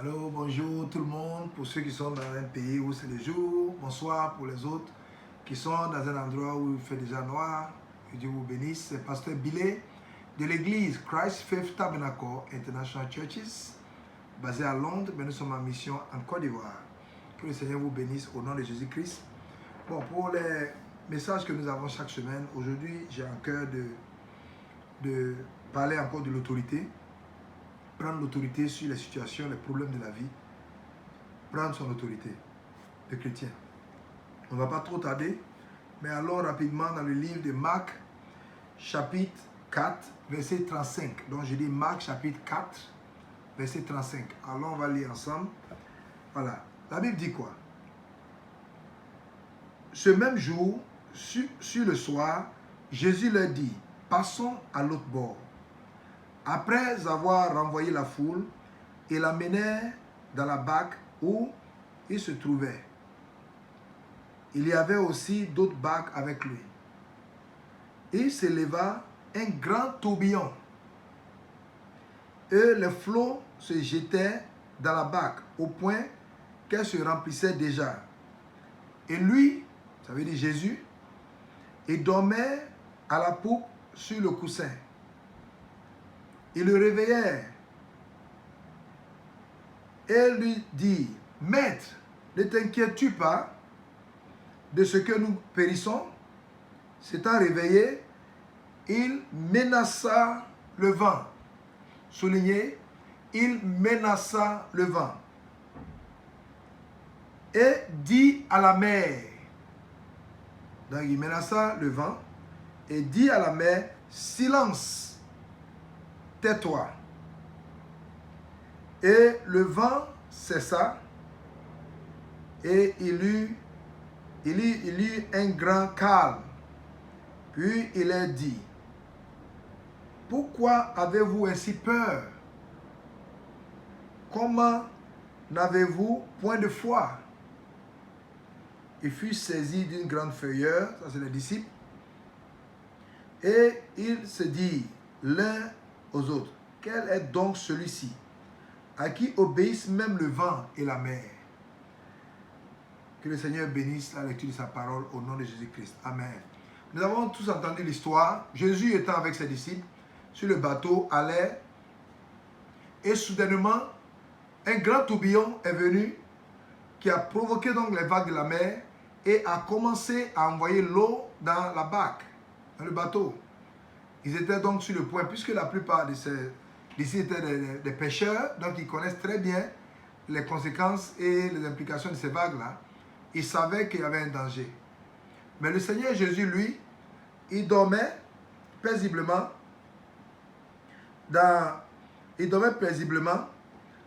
Allô, bonjour tout le monde, pour ceux qui sont dans un pays où c'est le jour, bonsoir pour les autres qui sont dans un endroit où il fait déjà noir, que Dieu vous bénisse. C'est Pasteur Billet de l'église Christ Faith Tabernacle International Churches, basée à Londres, mais nous sommes en mission en Côte d'Ivoire. Que le Seigneur vous bénisse au nom de Jésus-Christ. Bon, pour les messages que nous avons chaque semaine, aujourd'hui j'ai en cœur de parler encore de l'autorité. Prendre l'autorité sur les situations, les problèmes de la vie. Prendre son autorité de chrétien. On ne va pas trop tarder, mais allons rapidement dans le livre de Marc, chapitre 4, verset 35. Donc je dis Marc, chapitre 4, verset 35. Alors on va lire ensemble. Voilà. La Bible dit quoi? Ce même jour, sur le soir, Jésus leur dit, passons à l'autre bord. Après avoir renvoyé la foule, il l'amenait dans la barque où il se trouvait. Il y avait aussi d'autres barques avec lui. Il s'éleva un grand tourbillon. Et les flots se jetaient dans la barque au point qu'elle se remplissait déjà. Et lui, ça veut dire Jésus, il dormait à la poupe sur le coussin. Il le réveillait et lui dit, Maître, ne t'inquiètes-tu pas de ce que nous périssons? S'étant réveillé, il menaça le vent. Soulignez, il menaça le vent. Et dit à la mer, donc il menaça le vent, et dit à la mer, silence, tais-toi. Et le vent cessa, et il eut un grand calme. Puis il leur dit, pourquoi avez-vous ainsi peur? Comment n'avez-vous point de foi? Il fut saisi d'une grande frayeur, ça c'est les disciples, et ils se disent l'un aux autres, quel est donc celui-ci, à qui obéissent même le vent et la mer? Que le Seigneur bénisse la lecture de sa parole au nom de Jésus-Christ. Amen. Nous avons tous entendu l'histoire. Jésus étant avec ses disciples sur le bateau, allait, et soudainement, un grand tourbillon est venu qui a provoqué donc les vagues de la mer et a commencé à envoyer l'eau dans la barque, dans le bateau. Ils étaient donc sur le point, puisque la plupart de ces disciples étaient des pêcheurs, donc ils connaissent très bien les conséquences et les implications de ces vagues-là. Ils savaient qu'il y avait un danger. Mais le Seigneur Jésus, lui, il dormait paisiblement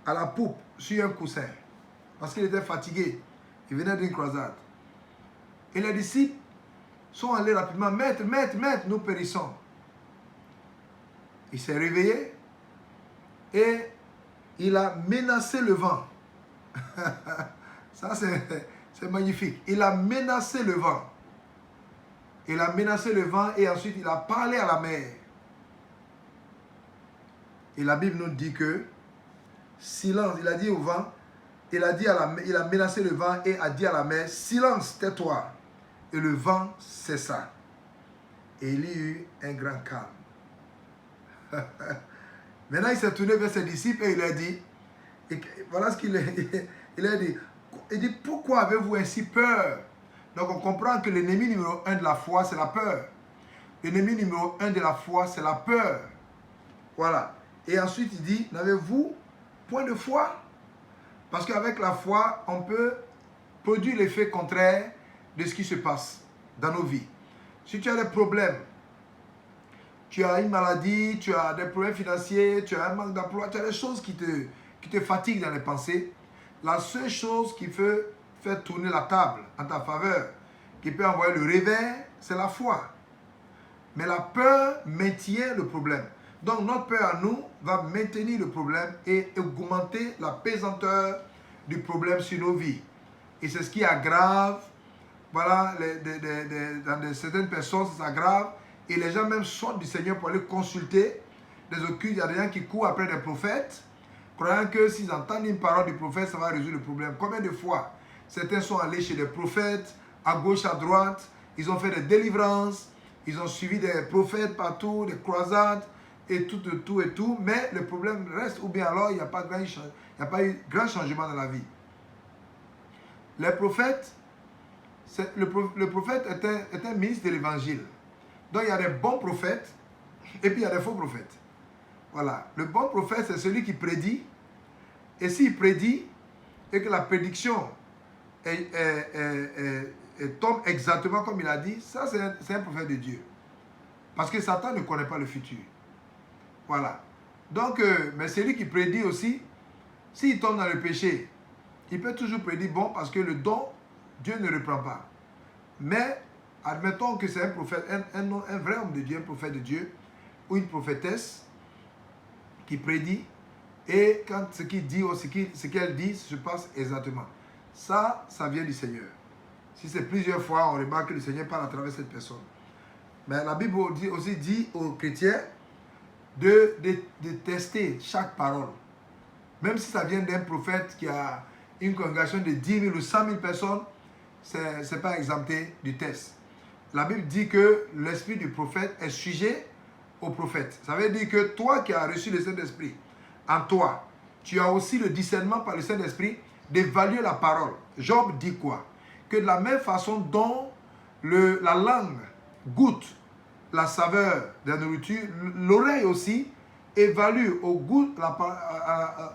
à la poupe sur un coussin parce qu'il était fatigué. Il venait d'une croisade. Et les disciples sont allés rapidement, Maître, nous périssons. Il s'est réveillé et il a menacé le vent. Ça, c'est magnifique. Il a menacé le vent. Il a menacé le vent et ensuite il a parlé à la mer. Et la Bible nous dit que silence, il a dit au vent, il a menacé le vent et a dit à la mer, silence, tais-toi. Et le vent cessa. Et il y eut un grand calme. Maintenant il s'est tourné vers ses disciples et il a dit, et voilà ce qu'il a dit. Il dit, pourquoi avez-vous ainsi peur? Donc on comprend que l'ennemi numéro 1 de la foi, c'est la peur. L'ennemi numéro 1 de la foi, c'est la peur. Voilà. Et ensuite il dit, n'avez-vous point de foi? Parce qu'avec la foi, on peut produire l'effet contraire de ce qui se passe dans nos vies. Si tu as des problèmes, tu as une maladie, tu as des problèmes financiers, tu as un manque d'emploi, tu as des choses qui te fatiguent dans les pensées, la seule chose qui peut faire tourner la table en ta faveur, qui peut envoyer le réveil, c'est la foi. Mais la peur maintient le problème. Donc notre peur à nous va maintenir le problème et augmenter la pesanteur du problème sur nos vies. Et c'est ce qui aggrave, voilà, dans certaines personnes, ça s'aggrave. Et les gens même sortent du Seigneur pour aller consulter des occultes. Il y a des gens qui courent après des prophètes croyant que s'ils entendent une parole du prophète, ça va résoudre le problème. Combien de fois certains sont allés chez des prophètes, à gauche, à droite, ils ont fait des délivrances, ils ont suivi des prophètes partout, des croisades, et tout, mais le problème reste, ou bien alors il n'y a pas eu grand changement dans la vie. Les prophètes, le prophète est un ministre de l'évangile. Donc il y a des bons prophètes, et puis il y a des faux prophètes. Voilà. Le bon prophète, c'est celui qui prédit. Et s'il prédit, et que la prédiction tombe exactement comme il a dit, ça c'est un prophète de Dieu. Parce que Satan ne connaît pas le futur. Voilà. Donc, mais celui qui prédit aussi, s'il tombe dans le péché, il peut toujours prédire bon parce que le don, Dieu ne reprend pas. Mais, admettons que c'est un prophète, un vrai homme de Dieu, un prophète de Dieu, ou une prophétesse qui prédit, et quand ce qu'il dit ou ce qu'elle dit se passe exactement. Ça vient du Seigneur. Si c'est plusieurs fois, on remarque que le Seigneur parle à travers cette personne. Mais la Bible aussi dit aux chrétiens de tester chaque parole. Même si ça vient d'un prophète qui a une congrégation de 10 000 ou 100 000 personnes, ce n'est pas exempté du test. La Bible dit que l'esprit du prophète est sujet au prophète. Ça veut dire que toi qui as reçu le Saint-Esprit, en toi, tu as aussi le discernement par le Saint-Esprit d'évaluer la parole. Job dit quoi? Que de la même façon dont la langue goûte la saveur de la nourriture, l'oreille aussi évalue au goût, à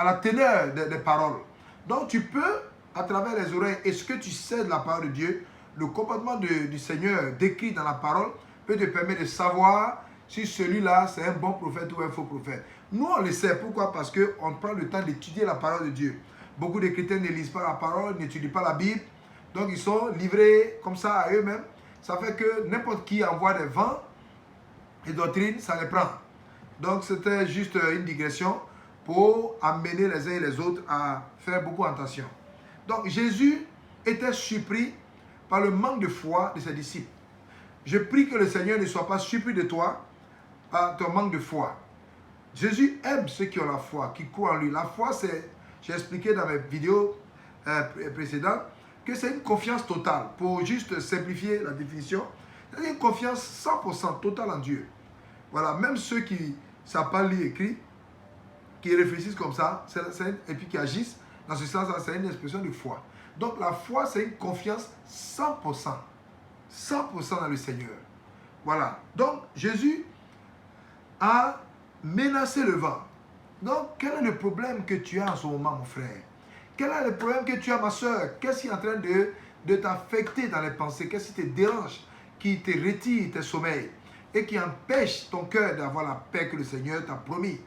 la teneur des paroles. Donc tu peux, à travers les oreilles, et ce que tu sais de la parole de Dieu, le comportement du Seigneur décrit dans la parole peut te permettre de savoir si celui-là c'est un bon prophète ou un faux prophète. Nous on le sait, pourquoi? Parce qu'on prend le temps d'étudier la parole de Dieu. Beaucoup de chrétiens ne lisent pas la parole, n'étudient pas la Bible, donc ils sont livrés comme ça à eux-mêmes. Ça fait que n'importe qui envoie des vents et doctrines, ça les prend. Donc c'était juste une digression pour amener les uns et les autres à faire beaucoup attention. Donc Jésus était surpris par le manque de foi de ses disciples. Je prie que le Seigneur ne soit pas surpris de toi par ton manque de foi. Jésus aime ceux qui ont la foi, qui croient en lui. La foi, c'est, j'ai expliqué dans mes vidéos précédentes, que c'est une confiance totale. Pour juste simplifier la définition, c'est une confiance 100% totale en Dieu. Voilà, même ceux qui ne savent pas lire et écrire, qui réfléchissent comme ça, et puis qui agissent dans ce sens-là, c'est une expression de foi. Donc la foi, c'est une confiance 100%. 100% dans le Seigneur. Voilà. Donc Jésus a menacé le vent. Donc quel est le problème que tu as en ce moment, mon frère? Quel est le problème que tu as, ma soeur? Qu'est-ce qui est en train de t'affecter dans les pensées? Qu'est-ce qui te dérange, qui te retire tes sommeils et qui empêche ton cœur d'avoir la paix que le Seigneur t'a promis?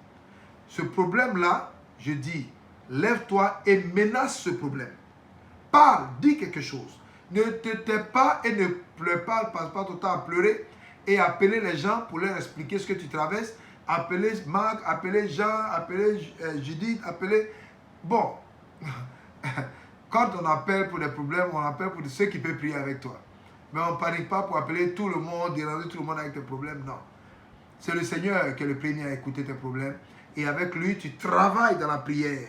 Ce problème-là, je dis, lève-toi et menace ce problème. Parle, dis quelque chose. Ne te tais pas et ne pleure pas, passe pas ton temps à pleurer et appeler les gens pour leur expliquer ce que tu traverses. Appeler Marc, appeler Jean, appeler Judith, appeler... Bon, quand on appelle pour des problèmes, on appelle pour ceux qui peuvent prier avec toi. Mais on ne panique pas pour appeler tout le monde, déranger tout le monde avec tes problèmes, non. C'est le Seigneur qui est le premier à écouter tes problèmes. Et avec lui, tu travailles dans la prière.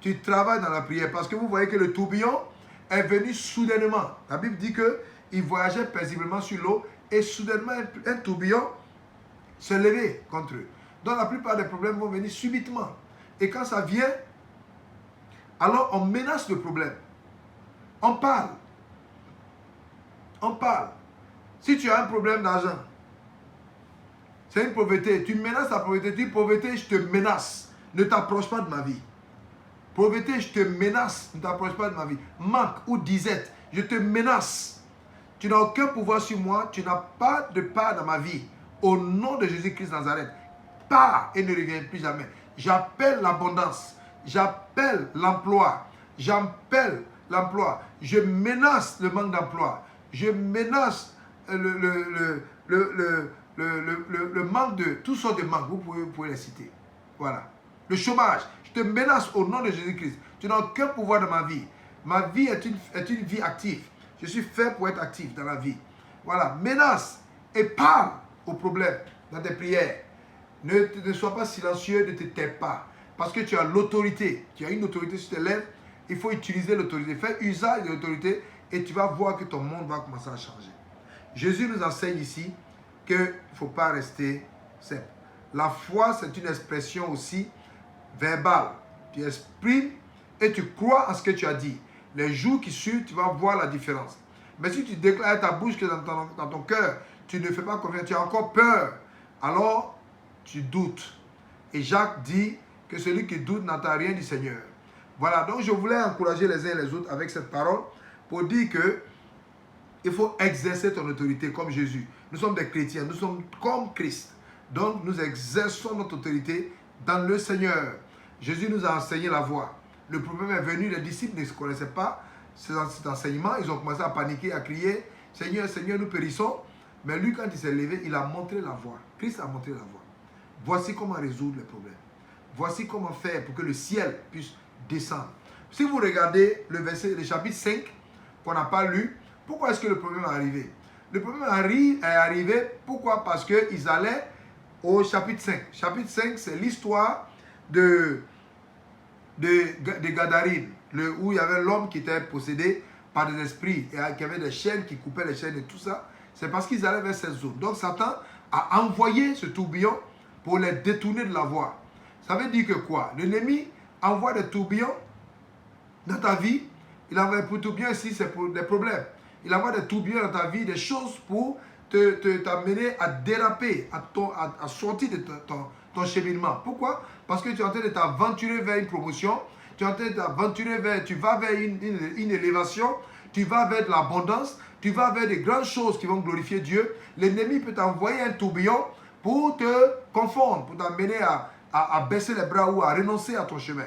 Tu travailles dans la prière parce que vous voyez que le tourbillon est venu soudainement. La Bible dit qu'il voyageait paisiblement sur l'eau et soudainement un tourbillon s'est levé contre eux. Donc la plupart des problèmes vont venir subitement. Et quand ça vient, alors on menace le problème. On parle. On parle. Si tu as un problème d'argent, c'est une pauvreté. Tu menaces la pauvreté. Tu dis pauvreté, je te menace. Ne t'approche pas de ma vie. Pauvreté, je te menace. Ne t'approche pas de ma vie. Manque ou disette, je te menace. Tu n'as aucun pouvoir sur moi. Tu n'as pas de part dans ma vie. Au nom de Jésus-Christ Nazareth, pars et ne reviens plus jamais. J'appelle l'abondance. J'appelle l'emploi. J'appelle l'emploi. Je menace le manque d'emploi. Je menace le manque de... Toutes sortes de manques. Vous pouvez les citer. Voilà. Le chômage. Je te menace au nom de Jésus-Christ. Tu n'as aucun pouvoir dans ma vie. Ma vie est une vie active. Je suis fait pour être actif dans la vie. Voilà. Menace et parle aux problèmes dans tes prières. Ne sois pas silencieux, ne te tais pas. parce que tu as l'autorité. Tu as une autorité sur tes lèvres. Il faut utiliser l'autorité. Fais usage de l'autorité et tu vas voir que ton monde va commencer à changer. Jésus nous enseigne ici qu'il ne faut pas rester simple. La foi, c'est une expression aussi verbale. Tu exprimes et tu crois en ce que tu as dit. Les jours qui suivent, tu vas voir la différence. Mais si tu déclares à ta bouche que dans ton cœur, tu ne fais pas confiance, tu as encore peur, alors tu doutes. Et Jacques dit que celui qui doute n'entend rien du Seigneur. Voilà, donc je voulais encourager les uns et les autres avec cette parole pour dire que il faut exercer ton autorité comme Jésus. Nous sommes des chrétiens, nous sommes comme Christ. Donc nous exerçons notre autorité dans le Seigneur. Jésus nous a enseigné la voie. Le problème est venu, les disciples ne connaissaient pas cet enseignement. Ils ont commencé à paniquer, à crier, Seigneur, Seigneur, nous périssons. Mais lui, quand il s'est levé, il a montré la voie. Christ a montré la voie. Voici comment résoudre les problèmes. Voici comment faire pour que le ciel puisse descendre. Si vous regardez le chapitre 5 qu'on n'a pas lu, pourquoi est-ce que le problème est arrivé? Le problème est arrivé, pourquoi? Parce qu'ils allaient au chapitre 5. Chapitre 5, c'est l'histoire de Gadarine, où il y avait l'homme qui était possédé par des esprits et qui avait des chaînes qui coupaient les chaînes et tout ça. C'est parce qu'ils allaient vers cette zone. Donc Satan a envoyé ce tourbillon pour les détourner de la voie. Ça veut dire que quoi? L'ennemi envoie des tourbillons dans ta vie. Il envoie des tourbillons ici, c'est pour des problèmes. Il envoie des tourbillons dans ta vie, des choses pour t'amener à déraper, à sortir de ton cheminement. Pourquoi? Parce que tu es en train de t'aventurer vers une promotion, tu es en train de t'aventurer vers, tu vas vers une élévation, tu vas vers de l'abondance, tu vas vers des grandes choses qui vont glorifier Dieu. L'ennemi peut t'envoyer un tourbillon pour te confondre, pour t'amener à baisser les bras ou à renoncer à ton chemin.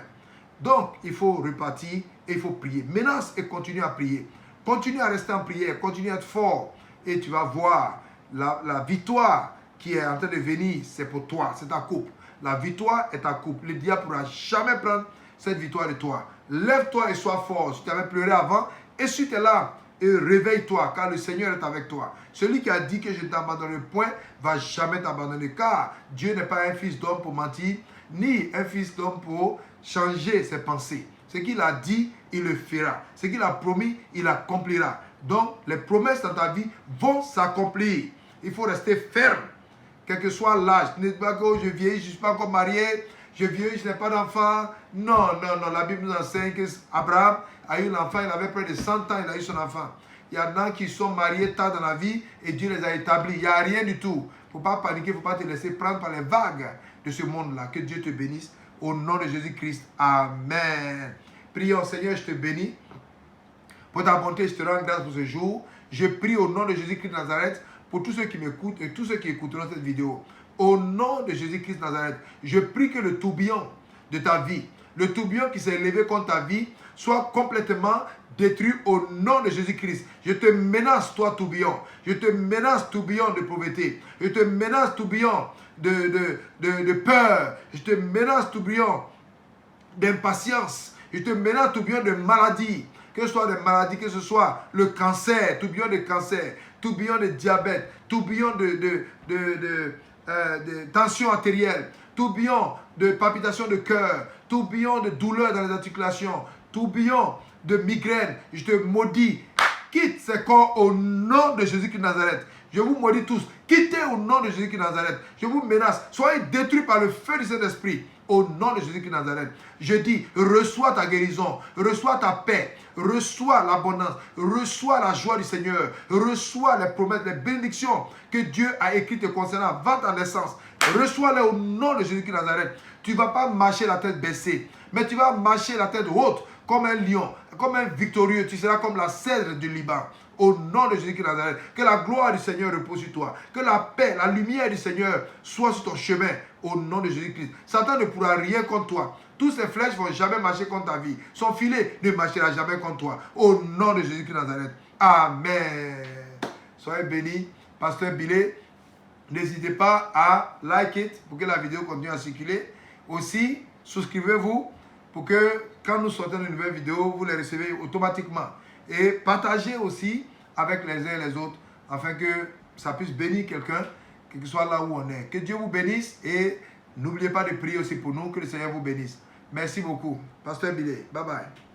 Donc, il faut repartir et il faut prier. Menace et continue à prier. Continue à rester en prière, continue à être fort. Et tu vas voir la victoire qui est en train de venir, c'est pour toi, c'est ta coupe. La victoire est ta coupe. Le diable ne pourra jamais prendre cette victoire de toi. Lève-toi et sois fort. Si tu avais pleuré avant, essuie tes larmes et réveille-toi, car le Seigneur est avec toi. Celui qui a dit que je ne t'abandonnerai point, va jamais t'abandonner, car Dieu n'est pas un fils d'homme pour mentir, ni un fils d'homme pour changer ses pensées. Ce qu'il a dit, il le fera. Ce qu'il a promis, il accomplira. Donc, les promesses dans ta vie vont s'accomplir. Il faut rester ferme, quel que soit l'âge. Ce n'est pas que je vieillis, je ne suis pas encore marié, je vieillis, je n'ai pas d'enfant. Non, non, non. La Bible nous enseigne qu'Abraham a eu l'enfant, il avait près de 100 ans, il a eu son enfant. Il y en a qui sont mariés tard dans la vie et Dieu les a établis. Il n'y a rien du tout. Il ne faut pas paniquer, il ne faut pas te laisser prendre par les vagues de ce monde-là. Que Dieu te bénisse. Au nom de Jésus-Christ. Amen. Prions, Seigneur, je te bénis. Pour ta bonté, je te rends grâce pour ce jour. Je prie au nom de Jésus-Christ de Nazareth pour tous ceux qui m'écoutent et tous ceux qui écouteront cette vidéo. Au nom de Jésus-Christ de Nazareth, je prie que le tourbillon de ta vie, le tourbillon qui s'est élevé contre ta vie, soit complètement détruit au nom de Jésus-Christ. Je te menace, toi, tourbillon. Je te menace, tourbillon de pauvreté. Je te menace, tourbillon de peur. Je te menace, tourbillon d'impatience. Je te menace, tourbillon de maladie. Que ce soit des maladies, que ce soit le cancer, tourbillon de cancer, tourbillon de diabète, tourbillon de tension artérielle, tourbillon de palpitation de cœur, tourbillon de douleur dans les articulations, tourbillon de migraine. Je te maudis. Quitte ces corps au nom de Jésus-Christ de Nazareth. Je vous maudis tous. Quittez au nom de Jésus-Christ de Nazareth. Je vous menace. Soyez détruits par le feu du Saint-Esprit. Au nom de Jésus-Christ de Nazareth. Je dis, reçois ta guérison. Reçois ta paix. Reçois l'abondance. Reçois la joie du Seigneur. Reçois les promesses, les bénédictions que Dieu a écrites te concernant avant ta naissance. Reçois-les au nom de Jésus-Christ de Nazareth. Tu ne vas pas marcher la tête baissée, mais tu vas marcher la tête haute comme un lion, comme un victorieux. Tu seras comme la cèdre du Liban. Au nom de Jésus-Christ de Nazareth, que la gloire du Seigneur repose sur toi. Que la paix, la lumière du Seigneur soit sur ton chemin. Au nom de Jésus-Christ. Satan ne pourra rien contre toi. Tous ces flèches ne vont jamais marcher contre ta vie. Son filet ne marchera jamais contre toi. Au nom de Jésus-Christ de Nazareth. Amen. Soyez bénis. Pasteur Billet, n'hésitez pas à liker pour que la vidéo continue à circuler. Aussi, souscrivez-vous pour que quand nous sortons de nouvelles vidéos, vous les recevez automatiquement. Et partagez aussi avec les uns et les autres afin que ça puisse bénir quelqu'un, quel que soit là où on est. Que Dieu vous bénisse et N'oubliez pas de prier aussi pour nous. Que le Seigneur vous bénisse. Merci beaucoup. Pasteur Billet. Bye bye.